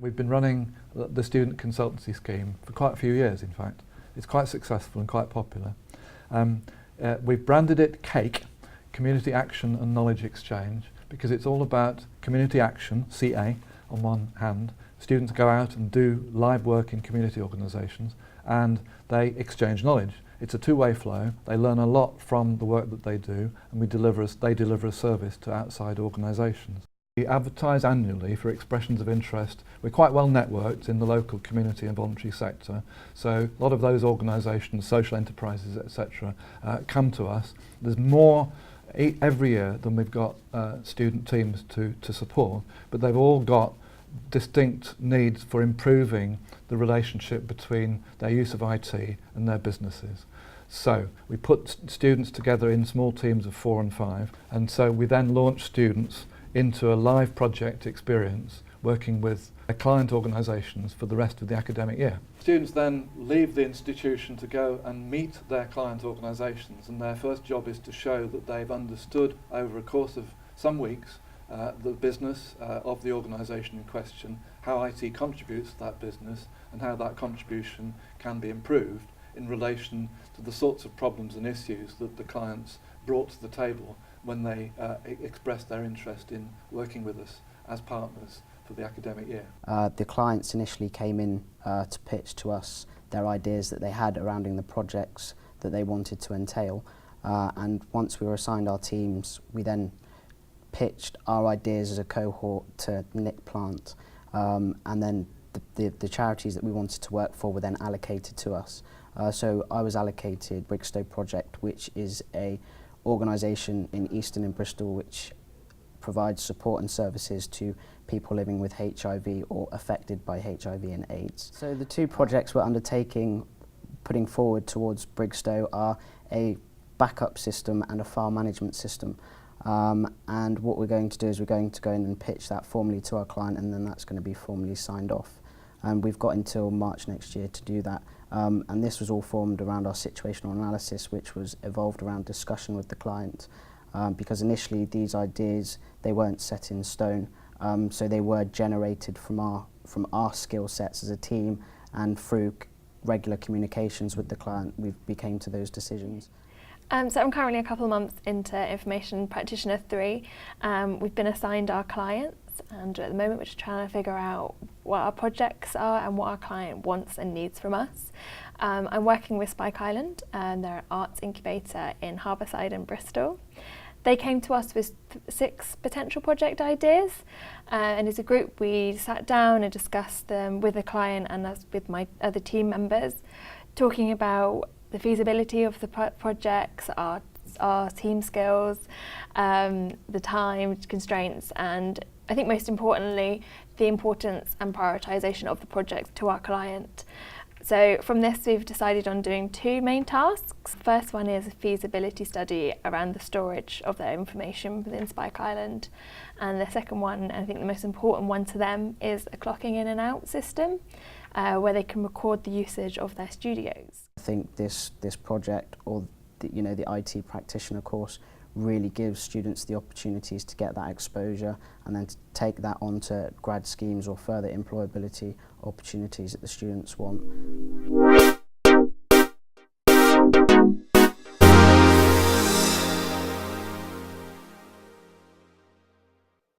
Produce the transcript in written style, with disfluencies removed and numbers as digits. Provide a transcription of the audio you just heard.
We've been running the student consultancy scheme for quite a few years, in fact. It's quite successful and quite popular. We've branded it CAKE, Community Action and Knowledge Exchange, because it's all about community action, CA, on one hand. Students go out and do live work in community organisations and they exchange knowledge. It's a two-way flow. They learn a lot from the work that they do, and they deliver a service to outside organisations. We advertise annually for expressions of interest. We're quite well networked in the local community and voluntary sector, so a lot of those organisations, social enterprises, etc., come to us. There's more every year than we've got student teams to support, but they've all got distinct needs for improving the relationship between their use of IT and their businesses. So we put students together in small teams of 4 and 5, and so we then launch students into a live project experience working with client organisations for the rest of the academic year. Students then leave the institution to go and meet their client organisations, and their first job is to show that they've understood over a course of some weeks the business of the organisation in question, how IT contributes to that business and how that contribution can be improved in relation to the sorts of problems and issues that the clients brought to the table when they expressed their interest in working with us as partners for the academic year. The clients initially came in to pitch to us their ideas that they had surrounding the projects that they wanted to entail, and once we were assigned our teams, we then pitched our ideas as a cohort to Nick Plant, and then the charities that we wanted to work for were then allocated to us. So I was allocated Brigstow Project, which is a organisation in Easton and Bristol which provides support and services to people living with HIV or affected by HIV and AIDS. So the two projects we're undertaking, putting forward towards Brigstow, are a backup system and a file management system. And what we're going to do is we're going to go in and pitch that formally to our client, and then that's going to be formally signed off. And we've got until March next year to do that. And this was all formed around our situational analysis, which was evolved around discussion with the client. Because initially these ideas, they weren't set in stone, so they were generated from our skill sets as a team, and through regular communications with the client we came to those decisions. So I'm currently a couple of months into Information Practitioner 3. We've been assigned our clients, and at the moment we're just trying to figure out what our projects are and what our client wants and needs from us. I'm working with Spike Island, and they're an arts incubator in Harbourside and Bristol. They came to us with 6 potential project ideas, and as a group we sat down and discussed them with the client and with my other team members, talking about the feasibility of the projects, our team skills, the time constraints, and I think most importantly the importance and prioritisation of the project to our client. So from this we've decided on doing 2 main tasks. The first one is a feasibility study around the storage of their information within Spike Island, and the second one, and I think the most important one to them, is a clocking in and out system where they can record the usage of their studios. I think this project, or the IT practitioner course, really gives students the opportunities to get that exposure and then to take that on to grad schemes or further employability opportunities that the students want.